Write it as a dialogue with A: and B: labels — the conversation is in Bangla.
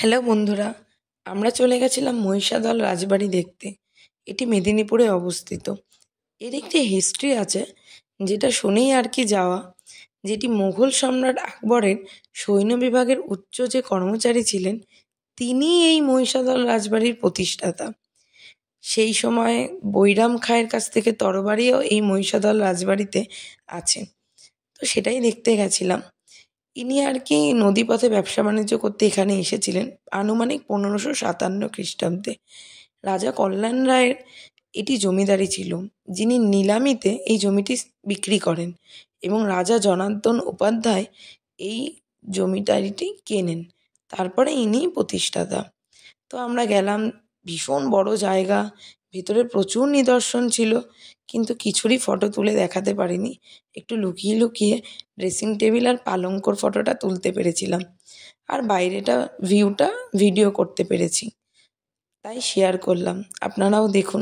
A: হ্যালো বন্ধুরা, আমরা চলে গেছিলাম মহিষাদল রাজবাড়ি দেখতে। এটি মেদিনীপুরে অবস্থিত। এর একটি হিস্ট্রি আছে, যেটা শুনেই আর কি যাওয়া, যেটি মুঘল সম্রাট আকবরের সৈন্য বিভাগের উচ্চ যে কর্মচারী ছিলেন, তিনি এই মহিষাদল রাজবাড়ির প্রতিষ্ঠাতা। সেই সময় বৈরাম খাঁয়ের কাছ থেকে তরবারিও এই মহিষাদল রাজবাড়িতে আছে। তো সেটাই দেখতে গেছিলাম। ইনি আর কি নদীপথে ব্যবসা বাণিজ্য করতে এখানে এসেছিলেন আনুমানিক 1557 খ্রিস্টাব্দে। রাজা কল্যাণ রায়ের এটি জমিদারি ছিল, যিনি নিলামিতে এই জমিটি বিক্রি করেন এবং রাজা জনার্দন উপাধ্যায় এই জমিদারিটি কেনেন। তারপরে ইনিই প্রতিষ্ঠাতা। তো আমরা গেলাম, ভীষণ বড় জায়গা, ভেতরে প্রচুর নিদর্শন ছিল, কিন্তু কিছুরই ফটো তুলে দেখাতে পারিনি। একটু লুকিয়ে লুকিয়ে ড্রেসিং টেবিল আর পালঙ্কর ফটোটা তুলতে পেরেছিলাম, আর বাইরেটা ভিউটা ভিডিও করতে পেরেছি, তাই শেয়ার করলাম। আপনারাও দেখুন।